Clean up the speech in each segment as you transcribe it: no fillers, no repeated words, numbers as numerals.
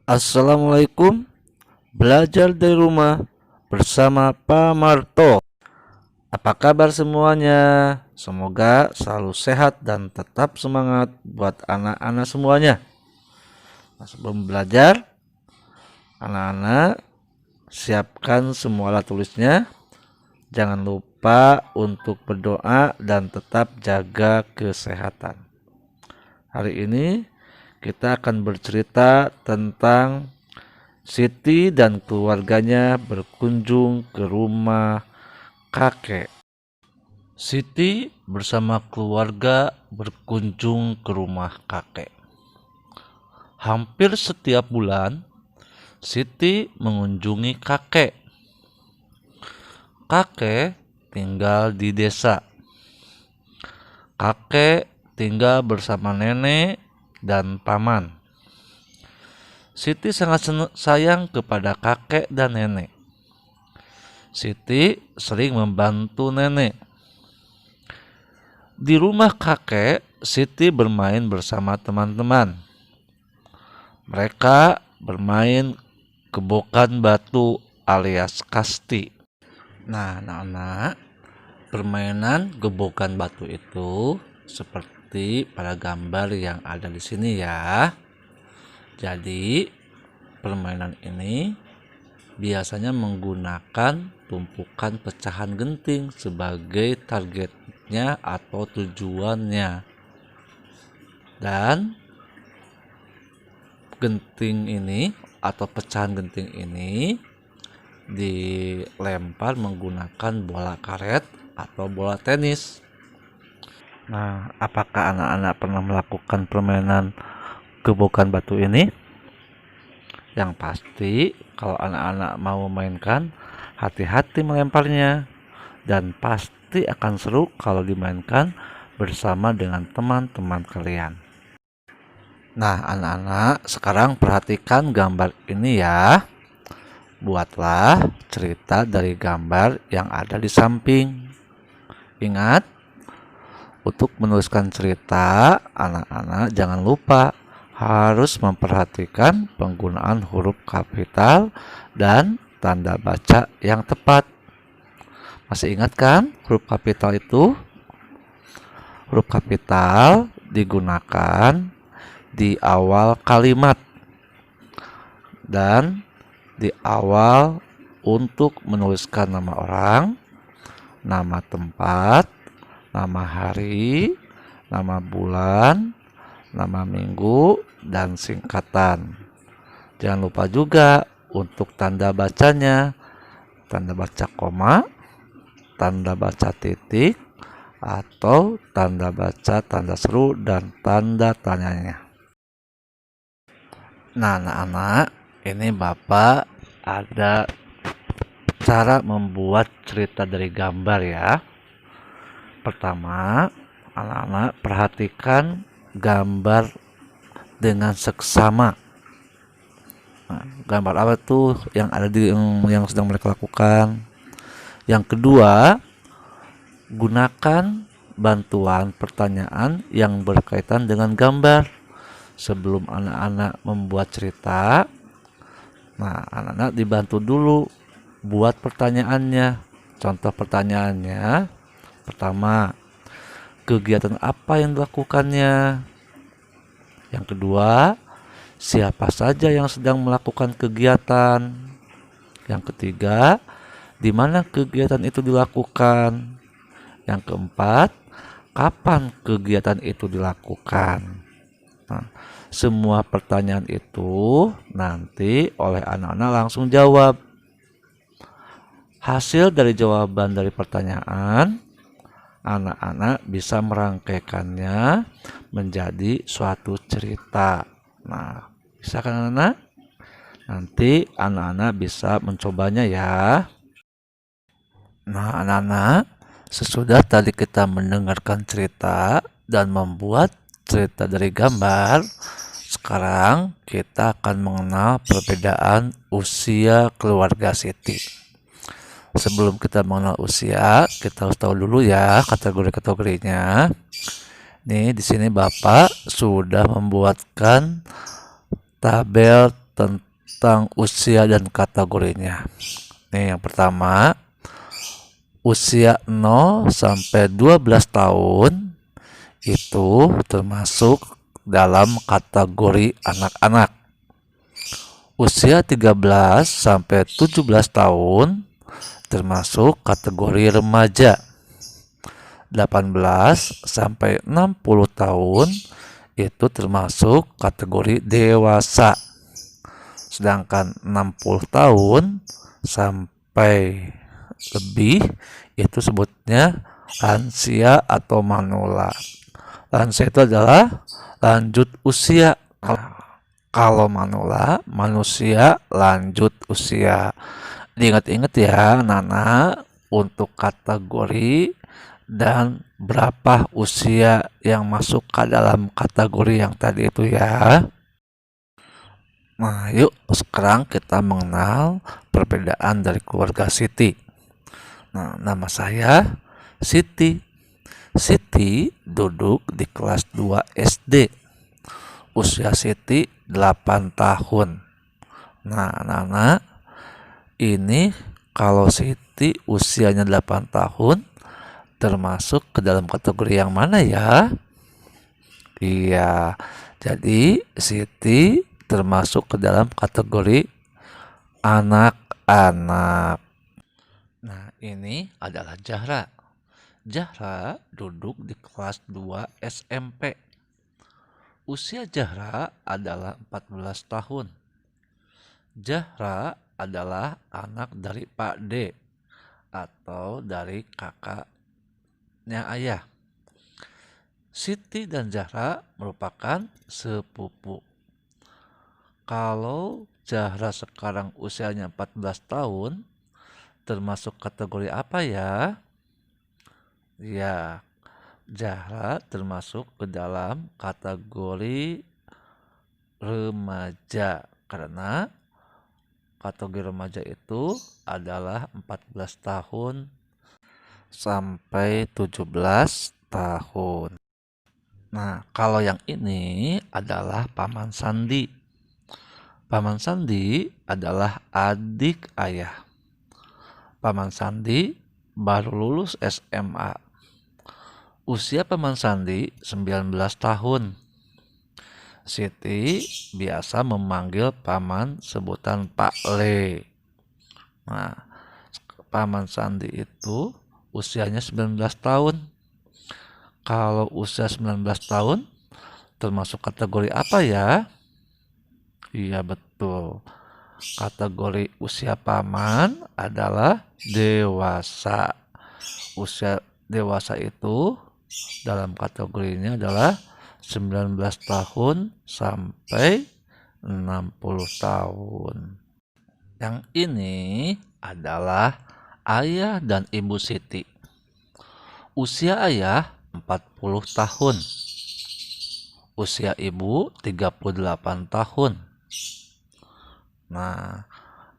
Assalamualaikum. Belajar dari rumah bersama Pak Marto. Apa kabar semuanya? Semoga selalu sehat dan tetap semangat buat anak-anak semuanya. Sebelum belajar, anak-anak siapkan semua alat tulisnya. Jangan lupa untuk berdoa dan tetap jaga kesehatan. Hari ini kita akan bercerita tentang Siti dan keluarganya berkunjung ke rumah kakek. Siti bersama keluarga berkunjung ke rumah kakek. Hampir setiap bulan, Siti mengunjungi kakek. Kakek tinggal di desa. Kakek tinggal bersama nenek dan paman. Siti sangat sayang kepada kakek dan nenek. Siti sering membantu nenek. Di rumah kakek, Siti bermain bersama teman-teman. Mereka bermain kebokan batu alias kasti. Nah, anak-anak, permainan gebokan batu itu seperti pada gambar yang ada di sini ya. Jadi, permainan ini biasanya menggunakan tumpukan pecahan genting sebagai targetnya atau tujuannya. Dan genting ini atau pecahan genting ini dilempar menggunakan bola karet atau bola tenis. Nah, apakah anak-anak pernah melakukan permainan gebokan batu ini? Yang pasti, kalau anak-anak mau memainkan, hati-hati melemparnya. Dan pasti akan seru kalau dimainkan bersama dengan teman-teman kalian. Nah, anak-anak, sekarang perhatikan gambar ini ya. Buatlah cerita dari gambar yang ada di samping. Ingat, untuk menuliskan cerita, anak-anak jangan lupa harus memperhatikan penggunaan huruf kapital dan tanda baca yang tepat. Masih ingat kan huruf kapital itu? Huruf kapital digunakan di awal kalimat dan di awal untuk menuliskan nama orang, nama tempat, nama hari, nama bulan, nama minggu, dan singkatan. Jangan lupa juga untuk tanda bacanya, tanda baca koma, tanda baca titik, atau tanda baca tanda seru dan tanda tanyanya. Nah, anak-anak, ini Bapak ada cara membuat cerita dari gambar ya. Pertama, anak-anak perhatikan gambar dengan seksama. Nah, gambar apa tuh yang ada di yang sedang mereka lakukan? Yang kedua, gunakan bantuan pertanyaan yang berkaitan dengan gambar sebelum anak-anak membuat cerita. Nah, anak-anak dibantu dulu buat pertanyaannya. Contoh pertanyaannya, pertama, kegiatan apa yang dilakukannya? Yang kedua, siapa saja yang sedang melakukan kegiatan? Yang ketiga, di mana kegiatan itu dilakukan? Yang keempat, kapan kegiatan itu dilakukan? Nah, semua pertanyaan itu nanti oleh anak-anak langsung jawab. Hasil dari jawaban dari pertanyaan, anak-anak bisa merangkaikannya menjadi suatu cerita. Nah, bisa kan anak-anak? Nanti anak-anak bisa mencobanya ya. Nah, anak-anak, sesudah tadi kita mendengarkan cerita dan membuat cerita dari gambar, sekarang kita akan mengenal perbedaan usia keluarga Siti. Sebelum kita mengenal usia, kita harus tahu dulu ya kategori-kategorinya. Nih, di sini Bapak sudah membuatkan tabel tentang usia dan kategorinya. Nih yang pertama, usia 0 sampai 12 tahun itu termasuk dalam kategori anak-anak. Usia 13 sampai 17 tahun termasuk kategori remaja. 18 sampai 60 tahun itu termasuk kategori dewasa. Sedangkan 60 tahun sampai lebih itu sebutnya lansia atau manula. Lansia itu adalah lanjut usia. Kalau manula, manusia lanjut usia. Diingat-ingat ya, Nana, untuk kategori dan berapa usia yang masuk ke dalam kategori yang tadi itu ya. Nah, yuk sekarang kita mengenal perbedaan dari keluarga Siti. Nah, nama saya Siti. Siti duduk di kelas 2 SD. Usia Siti 8 tahun. Nah, anak-anak, ini kalau Siti usianya 8 tahun termasuk ke dalam kategori yang mana ya? Iya, jadi Siti termasuk ke dalam kategori anak-anak. Nah, ini adalah Zahra. Zahra duduk di kelas 2 SMP. Usia Zahra adalah 14 tahun. Zahra adalah anak dari Pak D atau dari kakaknya ayah. Siti dan Zahra merupakan sepupu. Kalau Zahra sekarang usianya 14 tahun, termasuk kategori apa ya? Ya, Zahra termasuk ke dalam kategori remaja karena kategori remaja itu adalah 14 tahun sampai 17 tahun. Nah, kalau yang ini adalah Paman Sandi. Paman Sandi adalah adik ayah. Paman Sandi baru lulus SMA. Usia Paman Sandi 19 tahun. Siti biasa memanggil Paman sebutan Pak Le. Nah, Paman Sandi itu usianya 19 tahun. Kalau usia 19 tahun termasuk kategori apa ya? Iya betul. Kategori usia Paman adalah dewasa. Usia dewasa itu dalam kategorinya adalah 19 tahun sampai 60 tahun. Yang ini adalah ayah dan ibu Siti. Usia ayah 40 tahun. Usia ibu 38 tahun. Nah,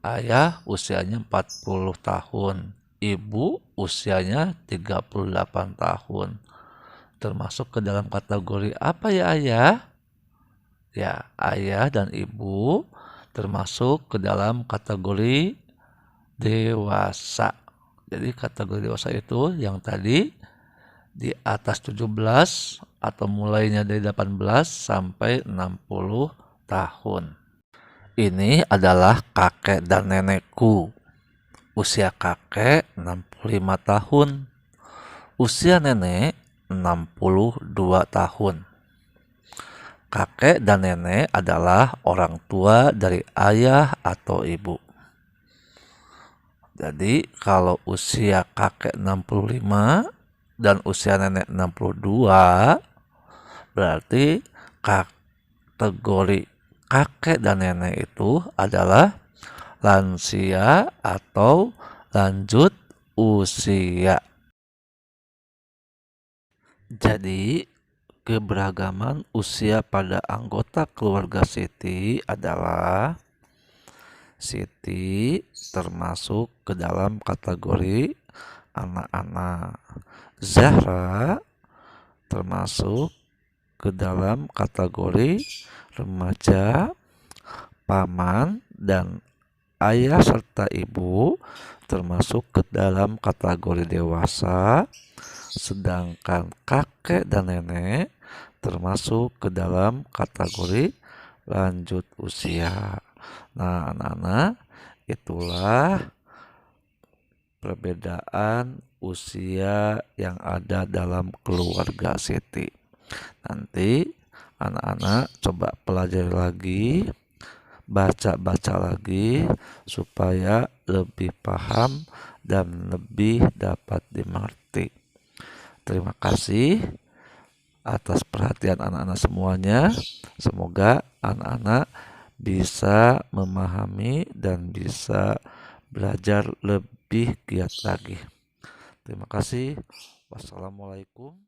ayah usianya 40 tahun. Ibu usianya 38 tahun. Termasuk ke dalam kategori apa ya ayah? Ya, ayah dan ibu termasuk ke dalam kategori dewasa. Jadi kategori dewasa itu yang tadi di atas 17 atau mulainya dari 18 sampai 60 tahun. Ini adalah kakek dan nenekku. Usia kakek 65 tahun. Usia nenek 62 tahun. Kakek dan nenek adalah orang tua dari ayah atau ibu. Jadi kalau usia kakek 65 dan usia nenek 62, berarti kategori kakek dan nenek itu adalah lansia atau lanjut usia. Jadi, keberagaman usia pada anggota keluarga Siti adalah Siti termasuk ke dalam kategori anak-anak. Zahra termasuk ke dalam kategori remaja. paman dan ayah serta ibu termasuk ke dalam kategori dewasa, sedangkan kakek dan nenek termasuk ke dalam kategori lanjut usia. Nah, anak-anak, itulah perbedaan usia yang ada dalam keluarga Siti. Nanti anak-anak coba pelajari lagi, baca-baca lagi supaya lebih paham dan lebih dapat dimengerti. Terima kasih atas perhatian anak-anak semuanya. Semoga anak-anak bisa memahami dan bisa belajar lebih giat lagi. Terima kasih. Wassalamualaikum